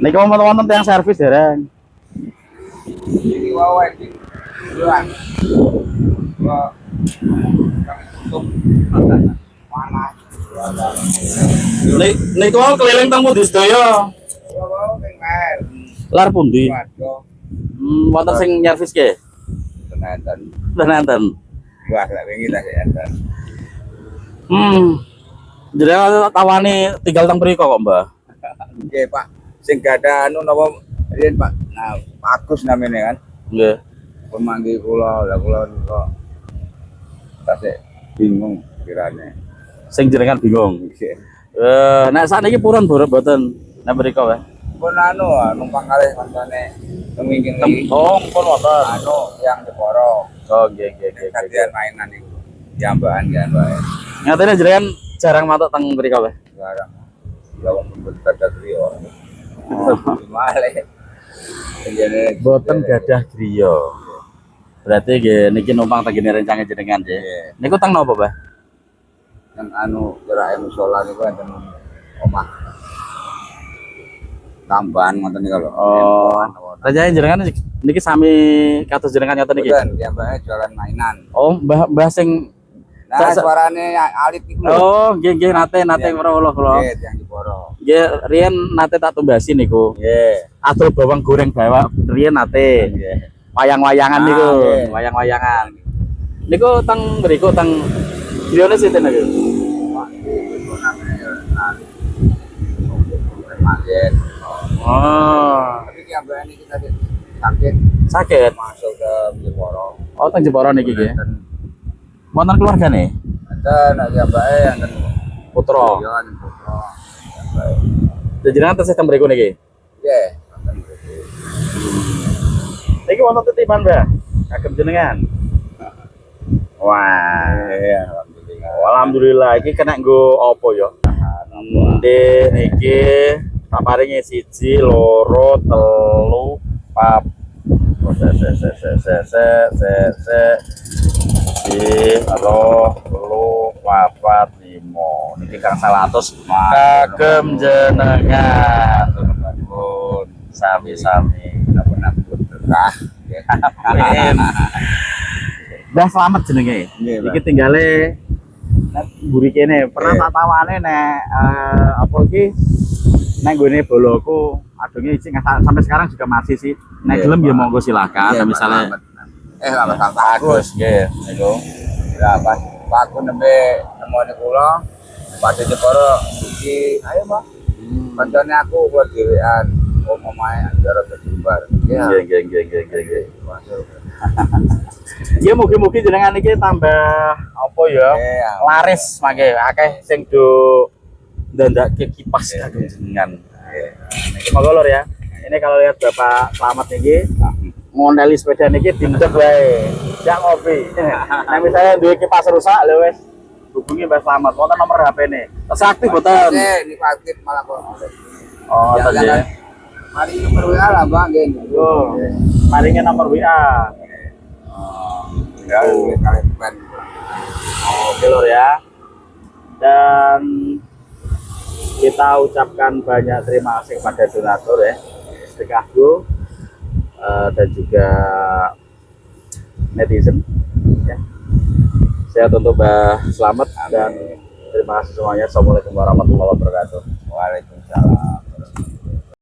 Niki wonten yang servis dereng. Iki wae iki. Bulan. Kok kami tutup panas. Niku keliling teng pundi sedaya? Wae ning mer. Lar pundi? Waduh. Wonten sing nyervis ke? Tenan. Tenan. Wah, lek wingi lah ya. Jadi tawani tinggal teng mriko kok, Mbah. Nggih, Pak. Sing gak ada anu napa riyen, Pak. Nah, Agus namanya kan. Nggih. Pun manggi kula, lah kula kok tasik bingung kirane. Sing jenengan bingung. Nggih. Nek sakniki purun mboten nek mriko wae. Pun anu numpang kalih kancane ngingin Oh, pun wonten. anu yang Jeporo. Oh, nggih nggih. Kadian mainan iku. Jambakan kan wae. Ngatene jenengan jarang matuk teng mriko wae. Sekarang ya wong berbeda griya. Male. Jene Boten gadah griya. Berarti nggih niki numpang teng gene rencange jenengan nggih. Niku teng napa, Mbah? yang anu kira musola niku enten omah tambahan ngoten niku lho. Oh. Rencange jenengan niki sami kados jenengan ngoten niki. Bukan, ya mbaknya jualan mainan. Oh, Mbah sing Nah, suarane alit iku lho. oh, nggih nate weruh kula. Nggih, yang Jeporo. Nggih, riyen nate tak tumbasi niku. Nggih. Adol bawang goreng bawa riyen nate. Nggih. Wayang-wayangan Ah, niku, nggih. wayang-wayangan. Niku teng mriku teng griyane sinten niku? Pak, itu namanya alit. Magen. Oh, Tapi ki ambane iki tadi sakit sakit. masuk ke Jeporo. Oh, teng Jepara niki nggih. Wonten keluargane? Ada nak jambake enten Putra. yo enten putra. Jambake. Jenengan tesih teng mriku niki. Nggih, enten iki. Niki wonten titipan, Mbah. Kagem jenengan. Wah, Iya, alhamdulillah. alhamdulillah iki kena nggo apa ya? Nggih, niki tak paringi 1, 2, 3, 4. Halo, 4, 5. Niki Kang 100 kagem jenengan. Nuwun sami-sami. Napa-napa berkah. Amin. Mbah selamat jenenge. Nggih, Mbah. Iki tinggale nek mburi kene. Pernah tak tawane nek apa iki nek nggone boloku adunge izin sampai sekarang juga masih sih. Nek Nggih, gelem ya Pak. monggo silakan. Nggih, Misalnya Pak, selamat. Pak Agus. nggih, niku. Lah pas Pak Agus nembe nemoni kula Pak Jeporo iki ayo Pak. Kancane aku buat dhewean omahe antara Jembar. Nggih, nggih. Masuk. Ya mugi-mugi jenengan iki tambah apa ya? Iya. Laris mangke akeh sing do ndandake kipas kagem jenengan. Monggo lur ya. Ini kalau lihat Bapak Slamet niki ngondeli sepeda niki dindek wae. Jak ngopi. Nah misalnya duwe kipas rusak lho wis hubungi Mbak Slamet. Wonten nomor HP-ne. Tes aktif boten? Ini aktif malah kok. Oh, Ya, tadi. jangan. Mari nomor WA lah Bang, nggih. Yo. Maringe nomor WA. Ya, kalian bukan. Oke lur ya. Dan kita ucapkan banyak terima kasih kepada donatur ya. Sedekahku dan juga netizen ya. Sehat untuk Mbah Slamet dan terima kasih semuanya. Assalamualaikum warahmatullahi wabarakatuh. Waalaikumsalam.